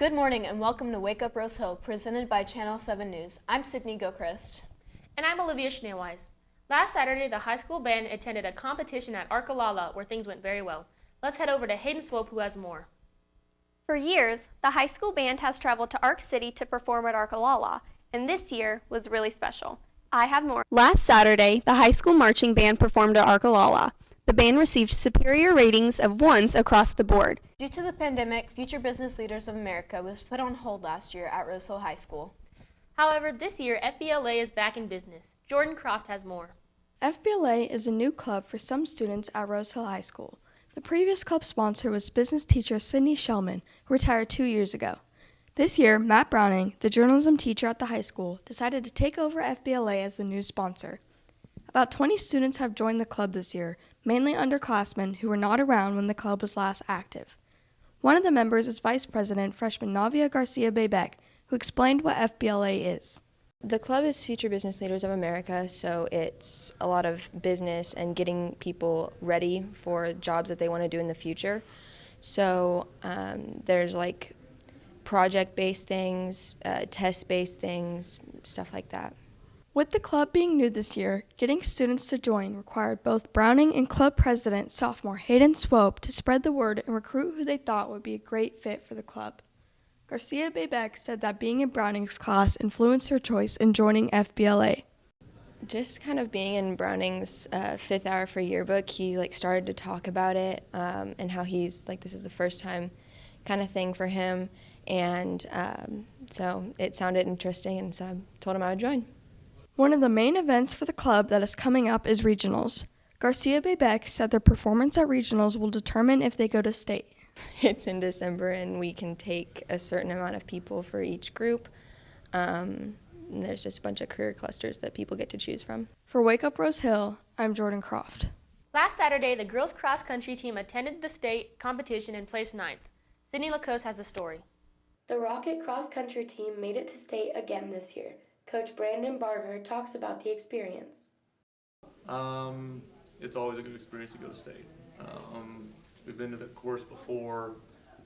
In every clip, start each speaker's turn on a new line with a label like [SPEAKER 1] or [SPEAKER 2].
[SPEAKER 1] Good morning and welcome to Wake Up Rosehill, presented by Channel 7 News. I'm Sydney Gilchrist.
[SPEAKER 2] And I'm Olivia Schneeweiss. Last Saturday, the high school band attended a competition at Arkalalah where things went very well. Let's head over to Hayden Swope, who has more.
[SPEAKER 3] For years, the high school band has traveled to Ark City to perform at Arkalalah, and this year was really special. I have more. Last Saturday, the high school marching band performed at Arkalalah. The band received superior ratings of 1s across the board.
[SPEAKER 1] Due to the pandemic, Future Business Leaders of America was put on hold last year at Rosehill High School.
[SPEAKER 2] However, this year, Fbla is back in business. Jordan Croft has more.
[SPEAKER 4] Fbla is a new club for some students at Rosehill High School. The previous club sponsor was business teacher Sydney Shellman, who retired 2 years ago. This year, Matt Browning, the journalism teacher at the high school, decided to take over Fbla as the new sponsor. About 20 students have joined the club this year, mainly underclassmen who were not around when the club was last active. One of the members is Vice President freshman Navia Garcia Bebeck, who explained what Fbla is.
[SPEAKER 5] The club is Future Business Leaders of America, so it's a lot of business and getting people ready for jobs that they want to do in the future. So there's like project-based things, test-based things, stuff like that.
[SPEAKER 4] With the club being new this year, getting students to join required both Browning and club president sophomore Hayden Swope to spread the word and recruit who they thought would be a great fit for the club. Garcia Bebeck said that being in Browning's class influenced her choice in joining Fbla.
[SPEAKER 5] Just kind of being in Browning's fifth hour for yearbook, he started to talk about it and how he's this is the first time kind of thing for him, and so it sounded interesting, and so I told him I would join.
[SPEAKER 4] One of the main events for the club that is coming up is regionals. Garcia Bebeck said their performance at regionals will determine if they go to state.
[SPEAKER 5] It's in December, and we can take a certain amount of people for each group. And there's just a bunch of career clusters that people get to choose from.
[SPEAKER 4] For Wake Up Rosehill, I'm Jordan Croft.
[SPEAKER 2] Last Saturday, the girls' cross-country team attended the state competition and placed 9th. Sydney Lacose has the story.
[SPEAKER 6] The Rocket cross-country team made it to state again this year. Coach Brandon Barger talks about the experience.
[SPEAKER 7] It's always a good experience to go to state. We've been to the course before.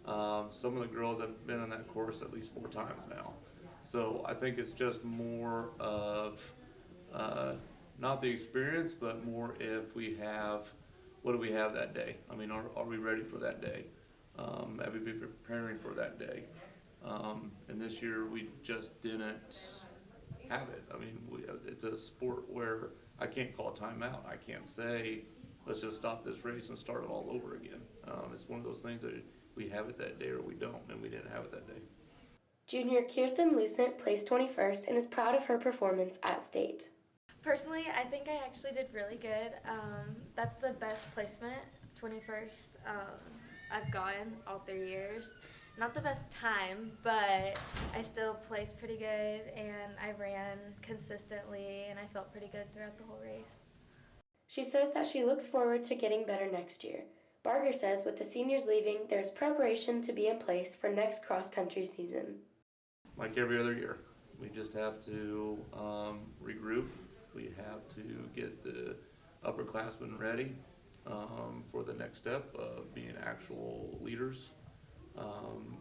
[SPEAKER 7] Some of the girls have been on that course at least 4 times now. So I think it's just more of not the experience, but more if we have, what do we have that day? I mean, are we ready for that day? Have we been preparing for that day? And this year we just didn't have it. I mean, it's a sport where I can't call a timeout. I can't say, let's just stop this race and start it all over again. It's one of those things that we have it that day or we don't, and we didn't have it that day.
[SPEAKER 6] Junior Kirsten Lucent placed 21st and is proud of her performance at state.
[SPEAKER 8] Personally, I think I actually did really good. That's the best placement, 21st, I've gotten all 3 years. Not the best time, but I still placed pretty good, and I ran consistently, and I felt pretty good throughout the whole race.
[SPEAKER 6] She says that she looks forward to getting better next year. Barger says with the seniors leaving, there's preparation to be in place for next cross-country season.
[SPEAKER 7] Like every other year, we just have to regroup. We have to get the upperclassmen ready for the next step of being actual leaders.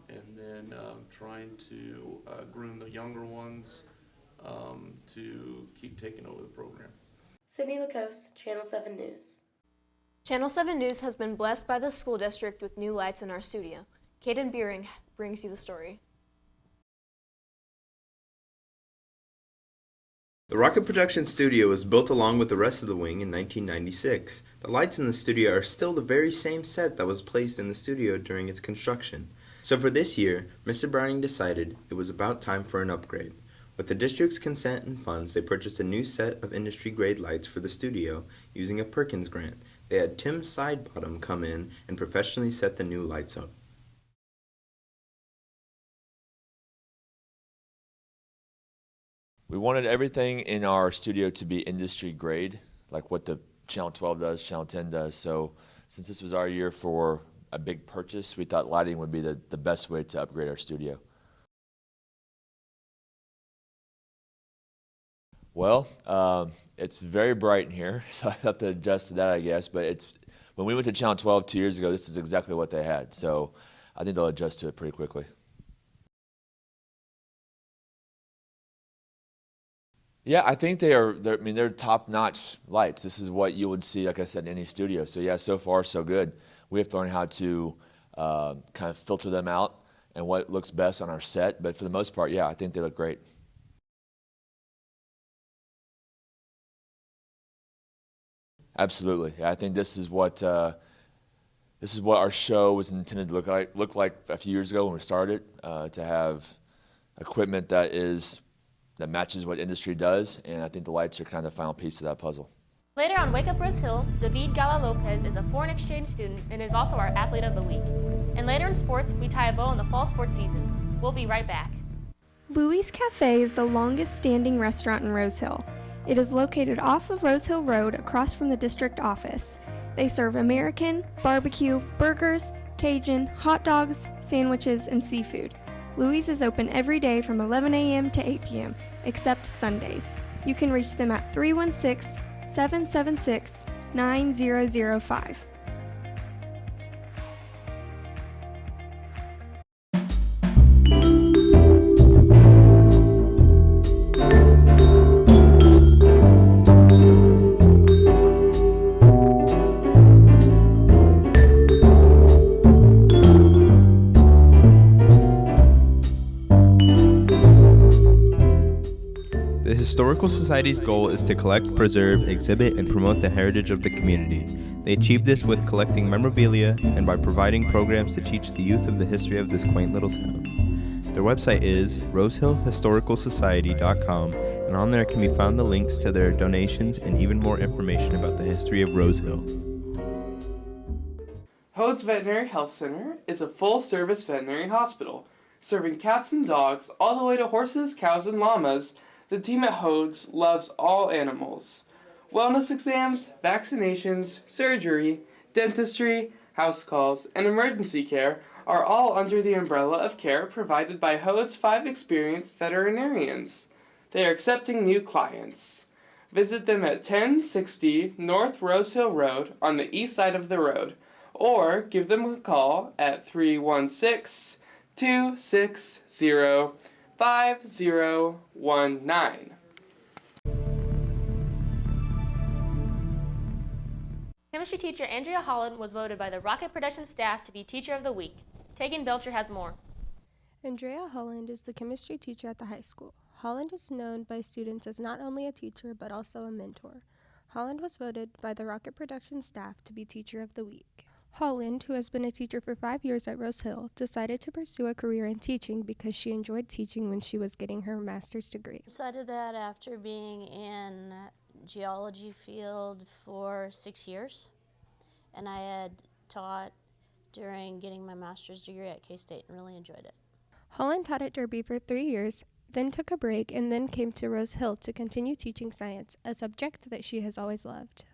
[SPEAKER 7] And then trying to groom the younger ones to keep taking over the program.
[SPEAKER 6] Sydney Lacose, Channel 7 News.
[SPEAKER 1] Channel 7 News has been blessed by the school district with new lights in our studio. Kaden Beering brings you the story.
[SPEAKER 9] The Rocket Production Studio was built along with the rest of the wing in 1996. The lights in the studio are still the very same set that was placed in the studio during its construction. So for this year, Mr. Browning decided it was about time for an upgrade. With the district's consent and funds, they purchased a new set of industry-grade lights for the studio using a Perkins grant. They had Tim Sidebottom come in and professionally set the new lights up.
[SPEAKER 10] We wanted everything in our studio to be industry grade, like what the Channel 12 does, Channel 10 does. So since this was our year for a big purchase, we thought lighting would be the best way to upgrade our studio. Well, it's very bright in here, so I have to adjust to that, I guess. But when we went to Channel 12 2 years ago, this is exactly what they had. So I think they'll adjust to it pretty quickly. Yeah, I think they're top-notch lights. This is what you would see, like I said, in any studio. So yeah, so far so good. We have to learn how to kind of filter them out and what looks best on our set. But for the most part, yeah, I think they look great. Absolutely. Yeah, I think this is what our show was intended to look like a few years ago when we started. To have equipment that matches what industry does, and I think the lights are kind of the final piece of that puzzle.
[SPEAKER 2] Later on Wake Up Rosehill, Galla Lopez is a foreign exchange student and is also our Athlete of the Week. And later in sports, we tie a bow on the fall sports seasons. We'll be right back.
[SPEAKER 3] Louise Cafe is the longest standing restaurant in Rosehill. It is located off of Rosehill Road across from the district office. They serve American, barbecue, burgers, Cajun, hot dogs, sandwiches, and seafood. Louise is open every day from 11 a.m. to 8 p.m., except Sundays. You can reach them at 316-776-9005.
[SPEAKER 9] The Historical Society's goal is to collect, preserve, exhibit, and promote the heritage of the community. They achieve this with collecting memorabilia and by providing programs to teach the youth of the history of this quaint little town. Their website is rosehillhistoricalsociety.com, and on there can be found the links to their donations and even more information about the history of Rosehill.
[SPEAKER 11] Hode's Veterinary Health Center is a full-service veterinary hospital, serving cats and dogs all the way to horses, cows, and llamas. The team at Hode's loves all animals. Wellness exams, vaccinations, surgery, dentistry, house calls, and emergency care are all under the umbrella of care provided by Hode's 5 experienced veterinarians. They are accepting new clients. Visit them at 1060 North Rosehill Road on the east side of the road, or give them a call at 316-260-5019.
[SPEAKER 2] Chemistry teacher Andrea Holland was voted by the Rocket Production staff to be Teacher of the Week. Tegan Belcher has more.
[SPEAKER 12] Andrea Holland is the chemistry teacher at the high school. Holland is known by students as not only a teacher but also a mentor. Holland was voted by the Rocket Production staff to be Teacher of the Week. Holland, who has been a teacher for 5 years at Rosehill, decided to pursue a career in teaching because she enjoyed teaching when she was getting her master's degree.
[SPEAKER 13] Decided that after being in geology field for 6 years, and I had taught during getting my master's degree at K-State and really enjoyed it.
[SPEAKER 12] Holland taught at Derby for 3 years, then took a break, and then came to Rosehill to continue teaching science, a subject that she has always loved.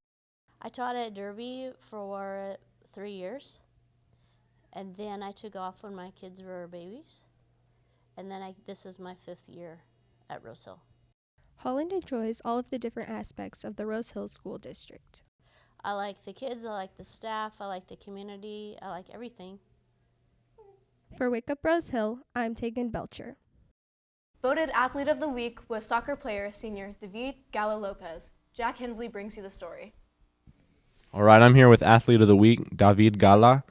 [SPEAKER 13] I taught at Derby for 3 years, and then I took off when my kids were babies, and then this is my 5th year at Rosehill.
[SPEAKER 12] Holland enjoys all of the different aspects of the Rosehill School District.
[SPEAKER 13] I like the kids, I like the staff, I like the community, I like everything.
[SPEAKER 12] For Wake Up Rosehill, I'm Tegan Belcher.
[SPEAKER 1] Voted Athlete of the Week was soccer player senior Galla Lopez. Jack Hensley brings you the story.
[SPEAKER 14] All right, I'm here with Athlete of the Week, Galla.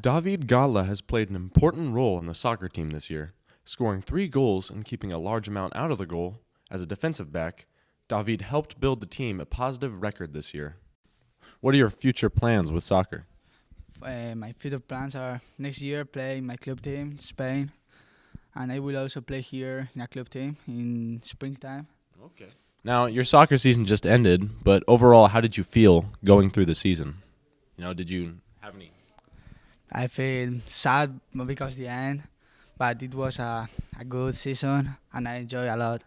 [SPEAKER 14] Galla has played an important role in the soccer team this year, scoring 3 goals and keeping a large amount out of the goal. As a defensive back, David helped build the team a positive record this year. What are your future plans with soccer?
[SPEAKER 15] My future plans are next year play my club team in Spain, and I will also play here in a club team in springtime.
[SPEAKER 14] Okay. Now, your soccer season just ended, but overall, how did you feel going through the season? Did you have any?
[SPEAKER 15] I feel sad because the end, but it was a good season, and I enjoy a lot.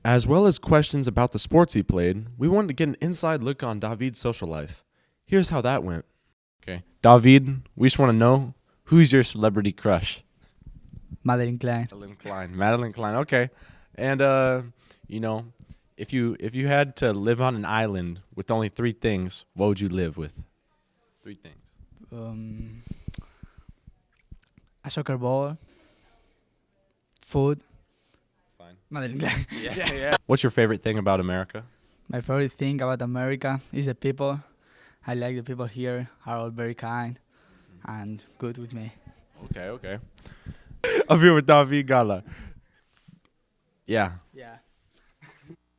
[SPEAKER 14] As well as questions about the sports he played, we wanted to get an inside look on David's social life. Here's how that went. Okay, David, we just want to know, who's your celebrity crush?
[SPEAKER 15] Madeline Klein.
[SPEAKER 14] Madeline Klein, okay. And, if you had to live on an island with only 3 things, what would you live with? 3 things.
[SPEAKER 15] A soccer ball, food,
[SPEAKER 14] Klein.
[SPEAKER 15] Madeline Klein.
[SPEAKER 14] Yeah. What's your favorite thing about America?
[SPEAKER 15] My favorite thing about America is the people. I like the people here are all very kind and good with me.
[SPEAKER 14] Okay. I'm here with David Galla. Yeah.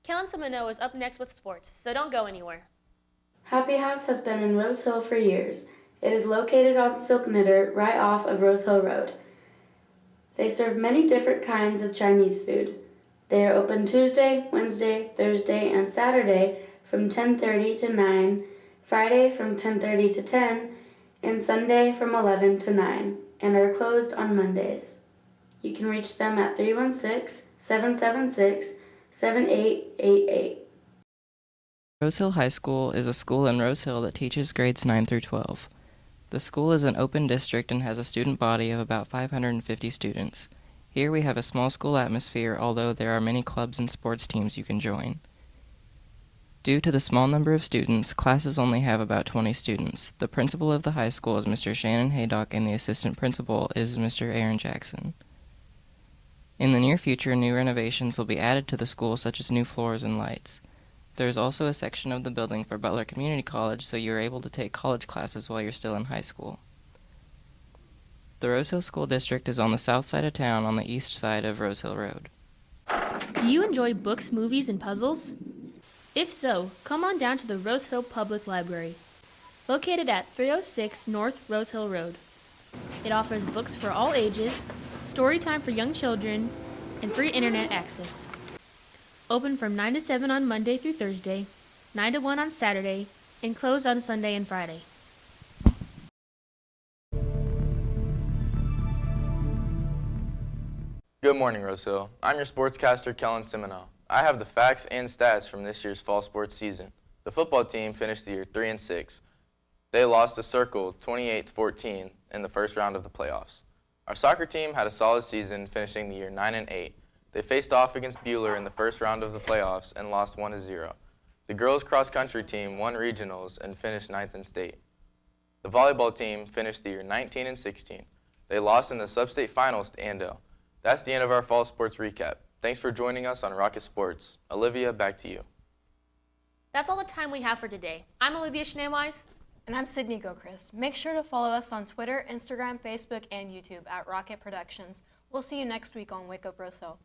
[SPEAKER 2] Kellen Semino is up next with sports, so don't go anywhere.
[SPEAKER 6] Happy House has been in Rosehill for years. It is located on Silk Knitter, right off of Rosehill Road. They serve many different kinds of Chinese food. They are open Tuesday, Wednesday, Thursday, and Saturday from 10:30 to 9, Friday from 10:30 to 10, and Sunday from 11 to 9, and are closed on Mondays. You can reach them at 316-776-7888.
[SPEAKER 16] Rosehill High School is a school in Rosehill that teaches grades 9 through 12. The school is an open district and has a student body of about 550 students. Here we have a small school atmosphere, although there are many clubs and sports teams you can join. Due to the small number of students, classes only have about 20 students. The principal of the high school is Mr. Shannon Haydock and the assistant principal is Mr. Aaron Jackson. In the near future, new renovations will be added to the school, such as new floors and lights. There is also a section of the building for Butler Community College, so you are able to take college classes while you're still in high school. The Rosehill School District is on the south side of town on the east side of Rosehill Road.
[SPEAKER 2] Do you enjoy books, movies, and puzzles? If so, come on down to the Rosehill Public Library, located at 306 North Rosehill Road. It offers books for all ages, story time for young children, and free internet access. Open from 9 to 7 on Monday through Thursday, 9 to 1 on Saturday, and closed on Sunday and Friday.
[SPEAKER 17] Good morning, Rosehill. I'm your sportscaster, Kellen Semino. I have the facts and stats from this year's fall sports season. The football team finished the year 3-6. They lost to Circle 28-14 in the first round of the playoffs. Our soccer team had a solid season, finishing the year 9-8. They faced off against Bueller in the first round of the playoffs and lost 1-0. The girls cross-country team won regionals and finished 9th in state. The volleyball team finished the year 19-16. They lost in the sub-state finals to Ando. That's the end of our fall sports recap. Thanks for joining us on Rocket Sports. Olivia, back to you.
[SPEAKER 2] That's all the time we have for today. I'm Olivia Schneeweiss.
[SPEAKER 1] And I'm Sydney Gilchrist. Make sure to follow us on Twitter, Instagram, Facebook, and YouTube at Rocket Productions. We'll see you next week on Wake Up Rosehill.